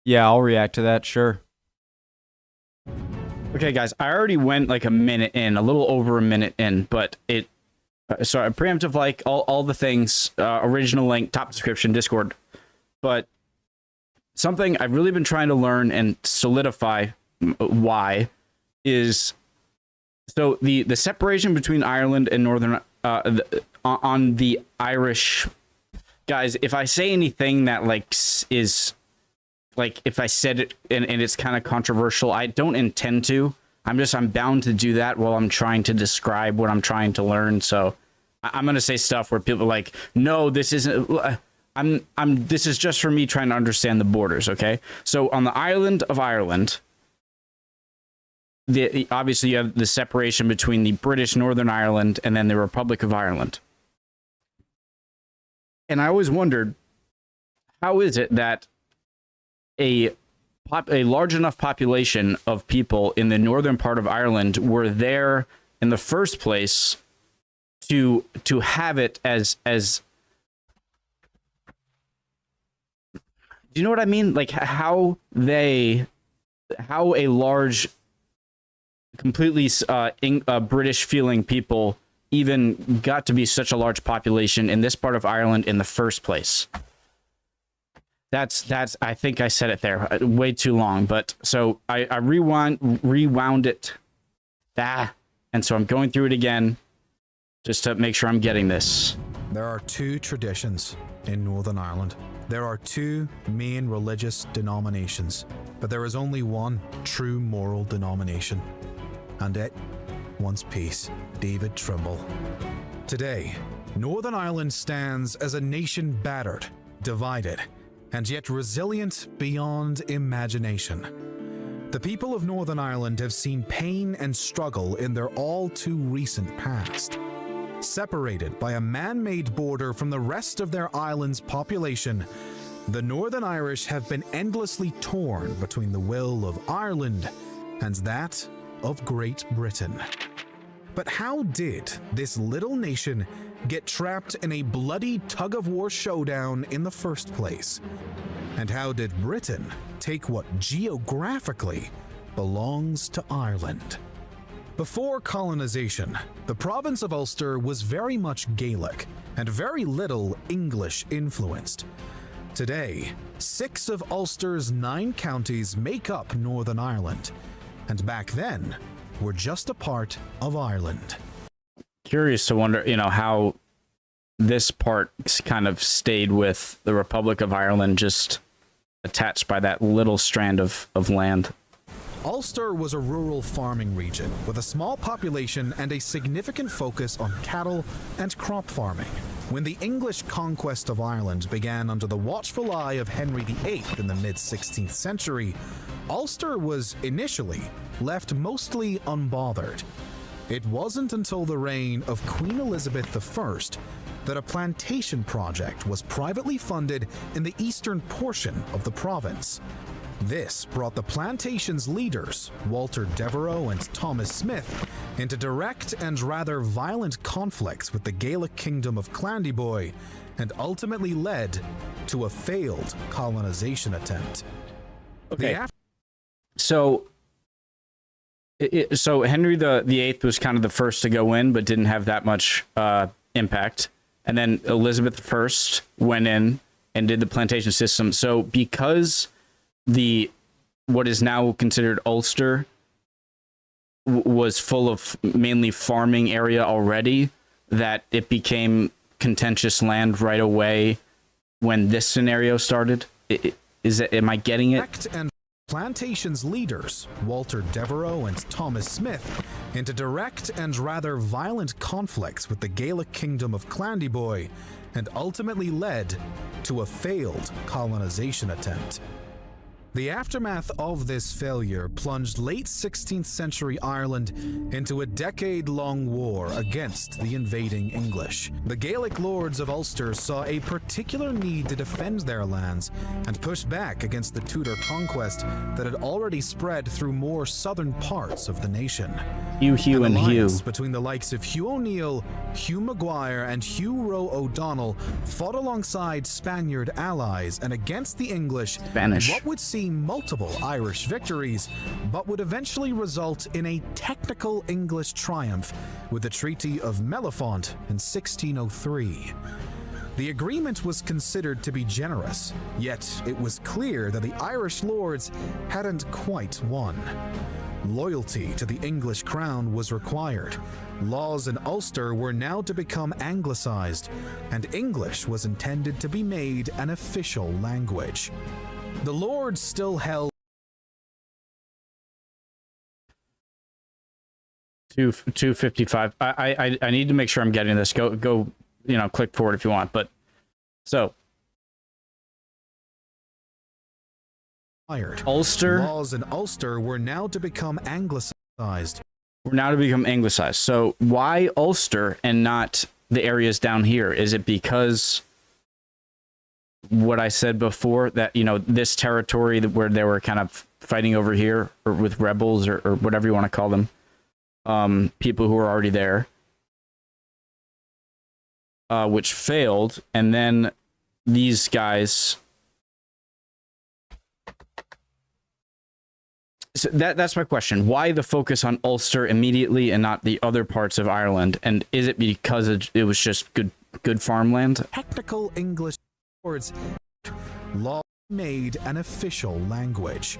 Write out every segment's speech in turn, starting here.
Yeah, I'll react to that, sure. Okay, guys, I already went like a minute in, a little over a minute in, but it... sorry, preemptive like, all the things, original link, top description, Discord. But something I've really been trying to learn and solidify why is... So the separation between Ireland and Northern... on the Irish... Guys, if I say anything that like is... Like, if I said it and it's kind of controversial, I don't intend to. I'm bound to do that while I'm trying to describe what I'm trying to learn. So I'm going to say stuff where people are like, no, this isn't, this is just for me trying to understand the borders. Okay. So on the island of Ireland, obviously you have the separation between the British Northern Ireland and then the Republic of Ireland. And I always wondered, how is it that a large enough population of people in the northern part of Ireland were there in the first place to have it as do you know what I mean? Like how a large completely British feeling people even got to be such a large population in this part of Ireland in the first place. That's I think I said it there way too long, but so I rewound it. And so I'm going through it again just to make sure I'm getting this. There are two traditions in Northern Ireland. There are two main religious denominations, but there is only one true moral denomination, and it wants peace. David Trimble. Today, Northern Ireland stands as a nation battered, divided, and yet resilient beyond imagination. The people of Northern Ireland have seen pain and struggle in their all too recent past. Separated by a man-made border from the rest of their island's population, the Northern Irish have been endlessly torn between the will of Ireland and that of Great Britain. But how did this little nation get trapped in a bloody tug-of-war showdown in the first place? And how did Britain take what geographically belongs to Ireland? Before colonization, the province of Ulster was very much Gaelic and very little English influenced. Today, 6 of Ulster's 9 counties make up Northern Ireland, and back then were just a part of Ireland. Curious to wonder, how this part kind of stayed with the Republic of Ireland, just attached by that little strand of land. Ulster was a rural farming region with a small population and a significant focus on cattle and crop farming. When the English conquest of Ireland began under the watchful eye of Henry VIII in the mid-16th century, Ulster was initially left mostly unbothered. It wasn't until the reign of Queen Elizabeth I that a plantation project was privately funded in the eastern portion of the province. This brought the plantation's leaders, Walter Devereux and Thomas Smith, into direct and rather violent conflicts with the Gaelic kingdom of Clandeboy, and ultimately led to a failed colonization attempt. Okay. So Henry the VIII was kind of the first to go in, but didn't have that much impact. And then Elizabeth I went in and did the plantation system. So because what is now considered Ulster was full of mainly farming area already, that it became contentious land right away when this scenario started. Am I getting it? And plantation's leaders, Walter Devereux and Thomas Smith, into direct and rather violent conflicts with the Gaelic kingdom of Clandeboy, and ultimately led to a failed colonization attempt. The aftermath of this failure plunged late 16th century Ireland into a decade-long war against the invading English. The Gaelic lords of Ulster saw a particular need to defend their lands and push back against the Tudor conquest that had already spread through more southern parts of the nation. Hugh and Hugh. Between the likes of Hugh O'Neill, Hugh Maguire, and Hugh Roe O'Donnell fought alongside Spaniard allies and against the English in what would seem be multiple Irish victories, but would eventually result in a technical English triumph with the Treaty of Mellifont in 1603. The agreement was considered to be generous, yet it was clear that the Irish lords hadn't quite won. Loyalty to the English crown was required. Laws in Ulster were now to become anglicized, and English was intended to be made an official language. The lords still held 255. I need to make sure I'm getting this. Go, click forward if you want. But so Ulster laws in Ulster were now to become anglicized. So why Ulster and not the areas down here? Is it because what I said before, that this territory where they were kind of fighting over here, or with rebels, or whatever you want to call them, people who were already there, which failed, and then these guys. So that's my question. Why the focus on Ulster immediately and not the other parts of Ireland? And is it because it was just good farmland? Technical English words. Law made an official language.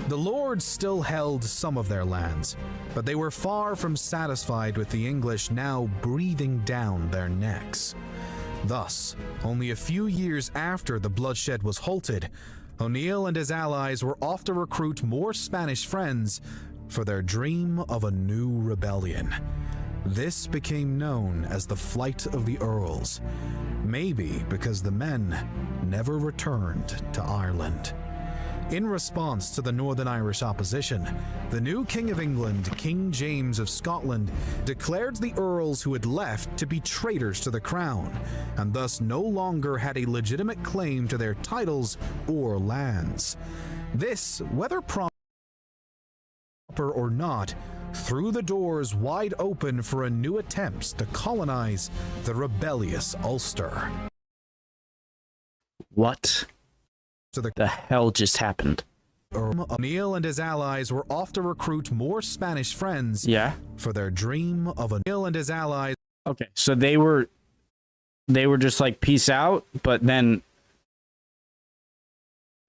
The lords still held some of their lands, but they were far from satisfied with the English now breathing down their necks. Thus, only a few years after the bloodshed was halted, O'Neill and his allies were off to recruit more Spanish friends for their dream of a new rebellion. This became known as the Flight of the Earls, maybe because the men never returned to Ireland. In response to the Northern Irish opposition, the new King of England, King James of Scotland, declared the Earls who had left to be traitors to the crown, and thus no longer had a legitimate claim to their titles or lands. This, whether proper or not, threw the doors wide open for a new attempts to colonize the rebellious Ulster. What the hell just happened? O'Neill and his allies were off to recruit more Spanish friends for their dream of O'Neill and his allies. Okay, so they were just like, peace out, but then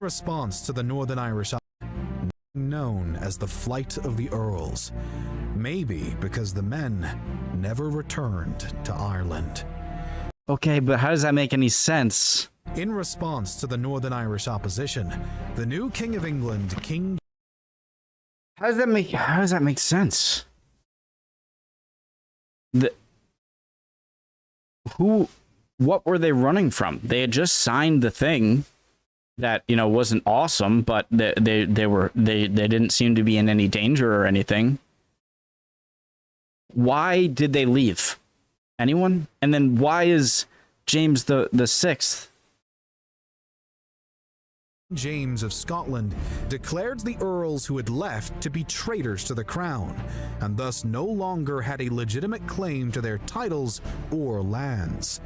response to the Northern Irish, known as the Flight of the Earls, maybe because the men never returned to Ireland. Okay, but how does that make any sense? In response to the Northern Irish opposition, the new King of England, King... How does that make sense? What were they running from? They had just signed the thing that, wasn't awesome, but they didn't seem to be in any danger or anything. Why did they leave? Anyone? And then why is James the Sixth? James of Scotland declared the Earls who had left to be traitors to the crown, and thus no longer had a legitimate claim to their titles or lands.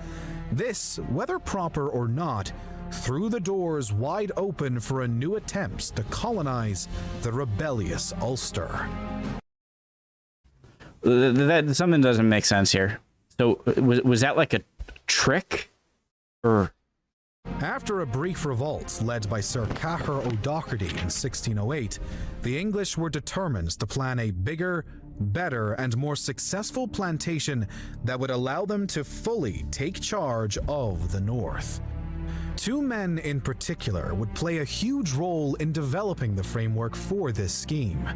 This, whether proper or not, threw the doors wide open for a new attempts to colonize the rebellious Ulster. Something doesn't make sense here. So was that like a trick, or? After a brief revolt led by Sir Cahir O'Doherty in 1608, the English were determined to plan a bigger, better, and more successful plantation that would allow them to fully take charge of the North. Two men in particular would play a huge role in developing the framework for this scheme: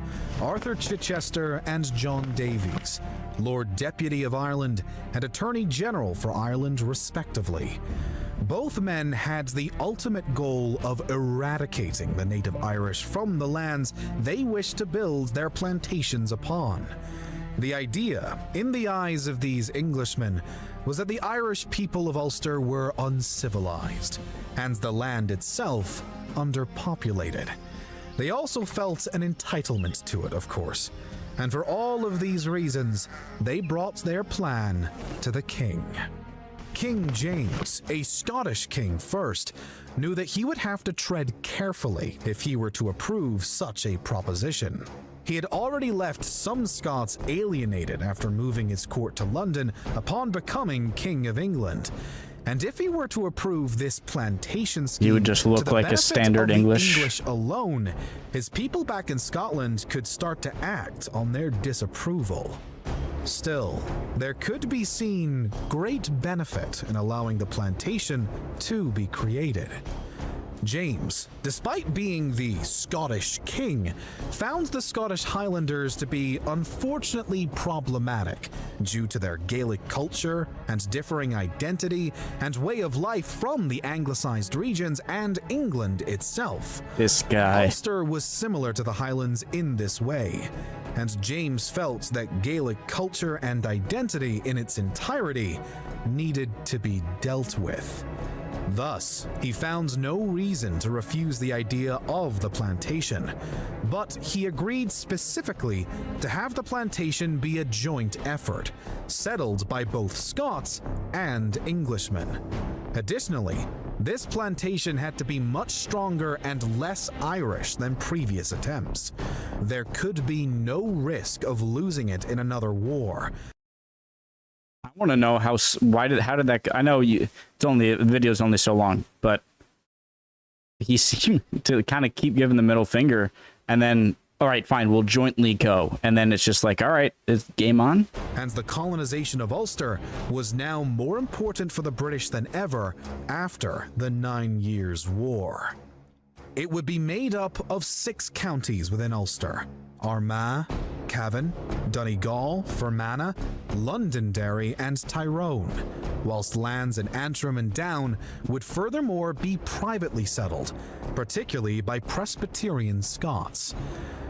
Arthur Chichester and John Davies, Lord Deputy of Ireland and Attorney General for Ireland respectively. Both men had the ultimate goal of eradicating the native Irish from the lands they wished to build their plantations upon. The idea, in the eyes of these Englishmen, was that the Irish people of Ulster were uncivilized, and the land itself underpopulated. They also felt an entitlement to it, of course, and for all of these reasons, they brought their plan to the king. King James, a Scottish king first, knew that he would have to tread carefully if he were to approve such a proposition. He had already left some Scots alienated after moving his court to London upon becoming King of England. And if he were to approve this plantation scheme, he would just look like a standard English alone, his people back in Scotland could start to act on their disapproval. Still, there could be seen great benefit in allowing the plantation to be created. James, despite being the Scottish king, found the Scottish Highlanders to be unfortunately problematic due to their Gaelic culture and differing identity and way of life from the Anglicized regions and England itself. This guy. Ulster was similar to the Highlands in this way, and James felt that Gaelic culture and identity in its entirety needed to be dealt with. Thus, he found no reason to refuse the idea of the plantation, but he agreed specifically to have the plantation be a joint effort, settled by both Scots and Englishmen. Additionally, this plantation had to be much stronger and less Irish than previous attempts. There could be no risk of losing it in another war. I want to know how did that go? I know the video's only so long, but he seemed to kind of keep giving the middle finger, and then, all right, fine, we'll jointly go, and then it's just like, all right, it's game on. And the colonization of Ulster was now more important for the British than ever after the 9 Years' War. It would be made up of 6 counties within Ulster: Armagh, Cavan, Donegal, Fermanagh, Londonderry, and Tyrone, whilst lands in Antrim and Down would furthermore be privately settled, particularly by Presbyterian Scots.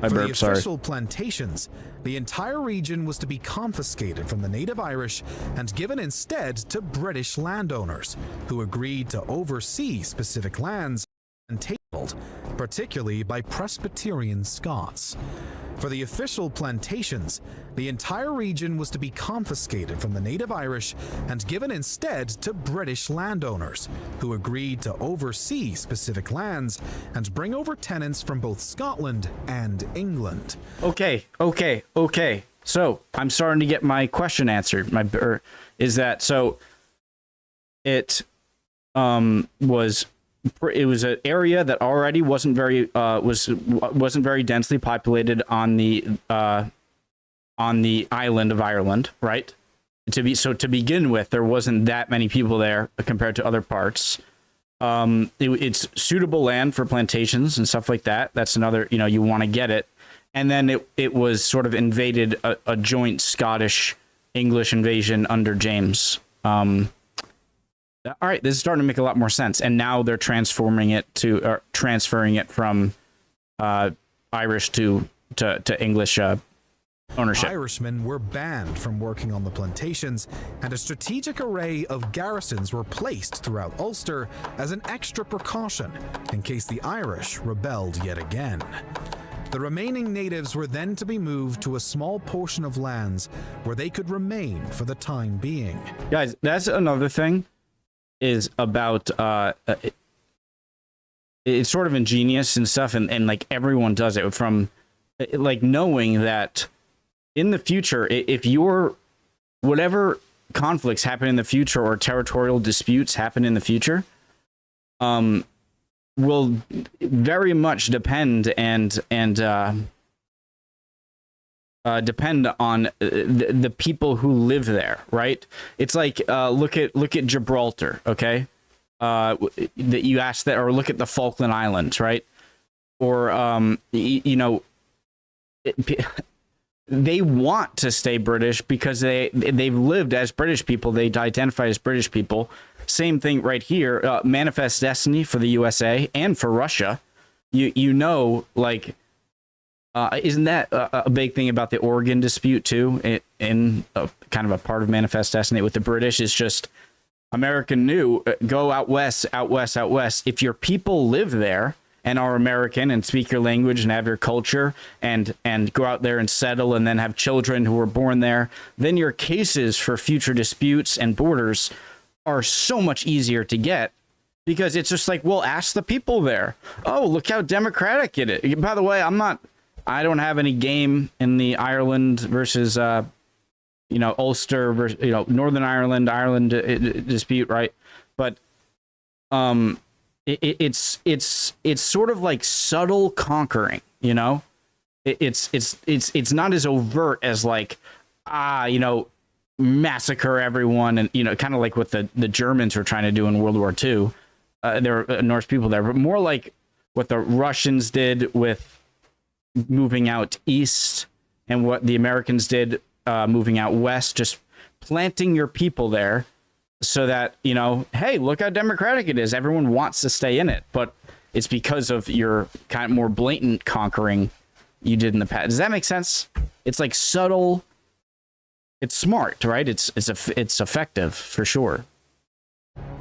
For the official plantations, the entire region was to be confiscated from the native Irish and given instead to British landowners, who agreed to oversee specific lands and tabled, particularly by Presbyterian Scots. For the official plantations, the entire region was to be confiscated from the native Irish and given instead to British landowners, who agreed to oversee specific lands and bring over tenants from both Scotland and England. Okay. So I'm starting to get my question answered. It was an area that already wasn't very densely populated on the island of Ireland, right? To begin with, there wasn't that many people there compared to other parts. It's suitable land for plantations and stuff like that. That's another, you want to get it. And then it was sort of invaded a joint Scottish English invasion under James. All right, this is starting to make a lot more sense, and now they're transferring it from Irish to English ownership. Irishmen were banned from working on the plantations, and a strategic array of garrisons were placed throughout Ulster as an extra precaution in case the Irish rebelled yet again. The remaining natives were then to be moved to a small portion of lands where they could remain for the time being. Guys, that's another thing. Is about it's sort of ingenious and stuff, and like everyone does it, from like knowing that in the future, if whatever conflicts happen in the future or territorial disputes happen in the future, will very much depend depend on the people who live there, right? It's like look at Gibraltar, okay? That you asked that, or look at the Falkland Islands, right? Or they want to stay British because they've lived as British people. They identify as British people. Same thing right here. Manifest destiny for the USA and for Russia. Isn't that a big thing about the Oregon dispute too? In kind of a part of Manifest Destiny with the British is just America knew, go out west. If your people live there and are American and speak your language and have your culture and go out there and settle and then have children who were born there, then your cases for future disputes and borders are so much easier to get because it's just like, well, ask the people there. Oh, look how democratic it is. By the way, I don't have any game in the Ireland versus, Ulster versus, Northern Ireland dispute, right? But it's sort of like subtle conquering, It's not as overt as like, massacre everyone, and kind of like what the Germans were trying to do in World War II. There were Norse people there, but more like what the Russians did with moving out east, and what the Americans did moving out west, just planting your people there so that, hey, look how democratic it is. Everyone wants to stay in it, but it's because of your kind of more blatant conquering you did in the past. Does that make sense? It's like subtle. It's smart, right? It's effective for sure.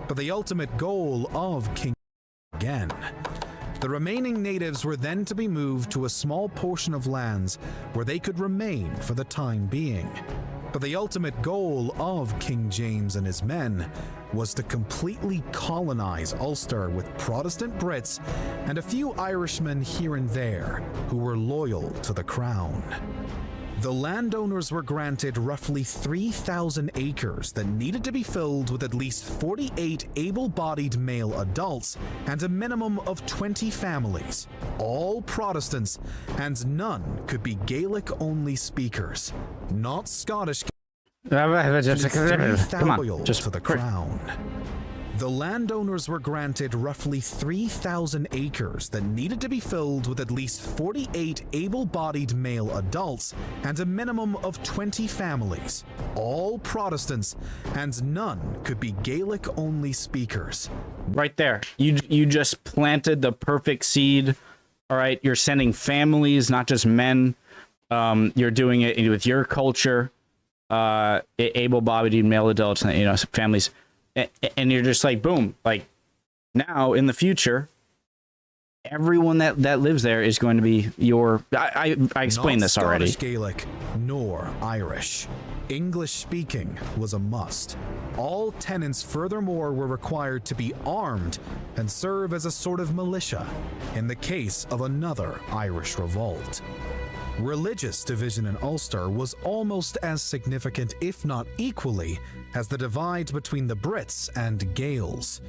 But the ultimate goal of King again. The remaining natives were then to be moved to a small portion of lands where they could remain for the time being. But the ultimate goal of King James and his men was to completely colonize Ulster with Protestant Brits and a few Irishmen here and there who were loyal to the crown. The landowners were granted roughly 3,000 acres that needed to be filled with at least 48 able-bodied male adults and a minimum of 20 families, all Protestants, and none could be Gaelic-only speakers, not Scottish. Come on, just to the crown. The landowners were granted roughly 3,000 acres that needed to be filled with at least 48 able-bodied male adults and a minimum of 20 families, all Protestants, and none could be Gaelic-only speakers. Right there. You just planted the perfect seed. All right, you're sending families, not just men. You're doing it with your culture, able-bodied male adults, families. And you're just like, boom, like now in the future, everyone that lives there is going to be your. I explained this already. Not Scottish Gaelic nor Irish. English speaking was a must. All tenants furthermore were required to be armed and serve as a sort of militia in the case of another Irish revolt. Religious division in Ulster was almost as significant, if not equally, as the divide between the Brits and Gaels.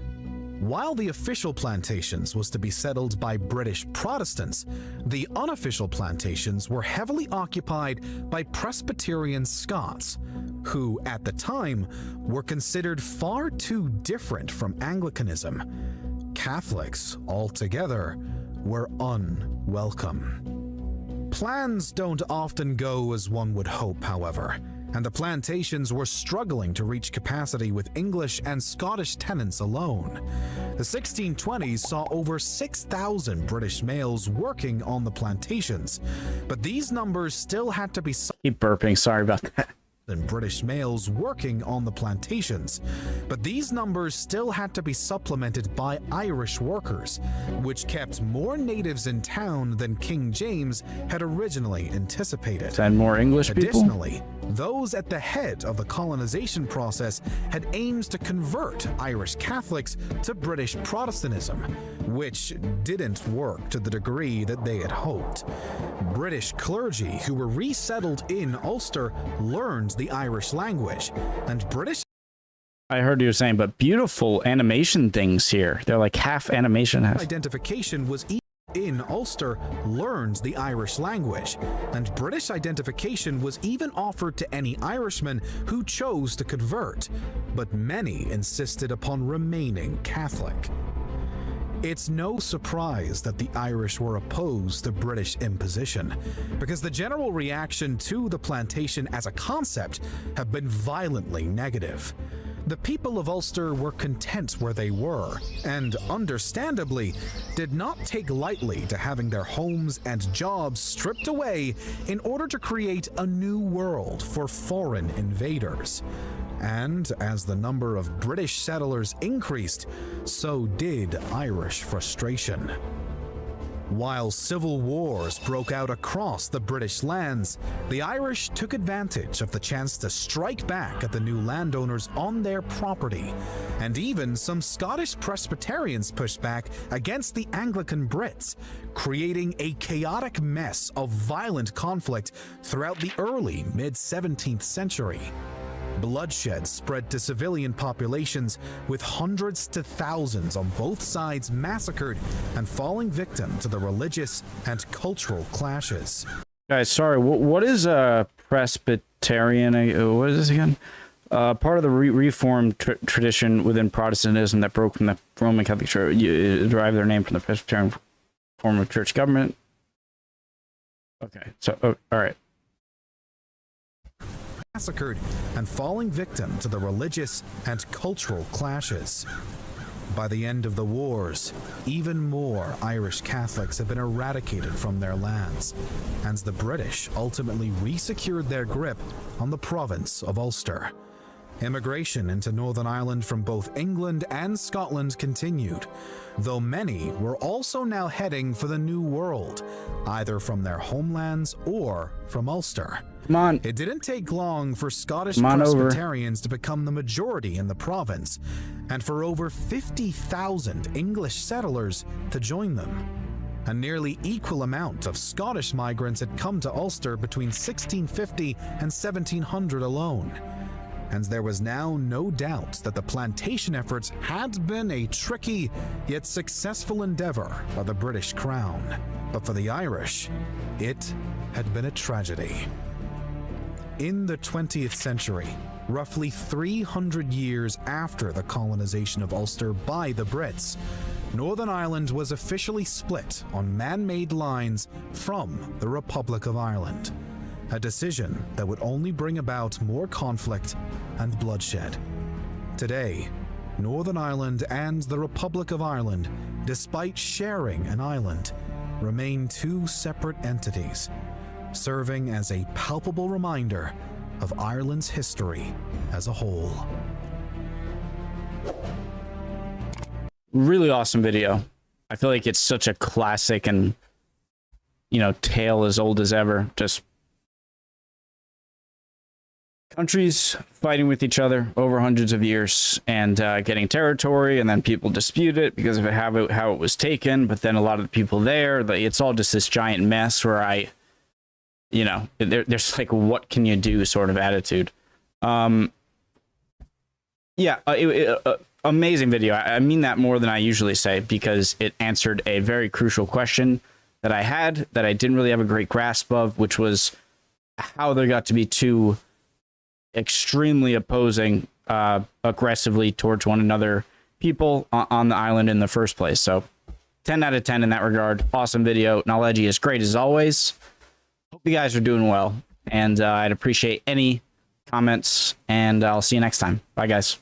While the official plantations was to be settled by British Protestants, the unofficial plantations were heavily occupied by Presbyterian Scots, who, at the time, were considered far too different from Anglicanism. Catholics, altogether, were unwelcome. Plans don't often go as one would hope, however, and the plantations were struggling to reach capacity with English and Scottish tenants alone. The 1620s saw over 6,000 British males working on the plantations, but these numbers still had to be... Keep burping, sorry about that. And British males working on the plantations, but these numbers still had to be supplemented by Irish workers, which kept more natives in town than King James had originally anticipated. And more English people? Additionally, those at the head of the colonization process had aims to convert Irish Catholics to British Protestantism, which didn't work to the degree that they had hoped. British clergy who were resettled in Ulster learned the Irish language, and British... I heard you were saying, but beautiful animation things here. They're like half animation, half... Identification was in Ulster learned the Irish language, and British identification was even offered to any Irishman who chose to convert, but many insisted upon remaining Catholic. It's no surprise that the Irish were opposed to British imposition, because the general reaction to the plantation as a concept have been violently negative. The people of Ulster were content where they were, and understandably, did not take lightly to having their homes and jobs stripped away in order to create a new world for foreign invaders. And as the number of British settlers increased, so did Irish frustration. While civil wars broke out across the British lands, the Irish took advantage of the chance to strike back at the new landowners on their property, and even some Scottish Presbyterians pushed back against the Anglican Brits, creating a chaotic mess of violent conflict throughout the early mid-17th century. Bloodshed spread to civilian populations, with hundreds to thousands on both sides massacred and falling victim to the religious and cultural clashes. Guys, sorry, what is a Presbyterian? What is this again? Part of the Reformed tradition within Protestantism that broke from the Roman Catholic Church, derived their name from the Presbyterian form of church government. Okay, so, all right. Massacred and falling victim to the religious and cultural clashes. By the end of the wars, even more Irish Catholics had been eradicated from their lands, and the British ultimately resecured their grip on the province of Ulster. Immigration into Northern Ireland from both England and Scotland continued, though many were also now heading for the New World, either from their homelands or from Ulster. Come on. It didn't take long for Scottish Presbyterians to become the majority in the province, and for over 50,000 English settlers to join them. A nearly equal amount of Scottish migrants had come to Ulster between 1650 and 1700 alone. And there was now no doubt that the plantation efforts had been a tricky yet successful endeavor by the British Crown. But for the Irish, it had been a tragedy. In the 20th century, roughly 300 years after the colonization of Ulster by the Brits, Northern Ireland was officially split on man-made lines from the Republic of Ireland, a decision that would only bring about more conflict and bloodshed. Today, Northern Ireland and the Republic of Ireland, despite sharing an island, remain two separate entities, serving as a palpable reminder of Ireland's history as a whole. Really awesome video. I feel like it's such a classic and, you know, tale as old as ever. Just countries fighting with each other over hundreds of years and getting territory, and then people dispute it because of how it was taken. But then a lot of the people there, it's all just this giant mess where you know, there's like, what can you do sort of attitude. Yeah, amazing video. I mean that more than I usually say, because it answered a very crucial question that I had that I didn't really have a great grasp of, which was how there got to be two extremely opposing, aggressively towards one another people on the island in the first place. So 10 out of 10 in that regard. Awesome video. Knowledge is great as always. Hope you guys are doing well, and I'd appreciate any comments, and I'll see you next time. Bye, guys.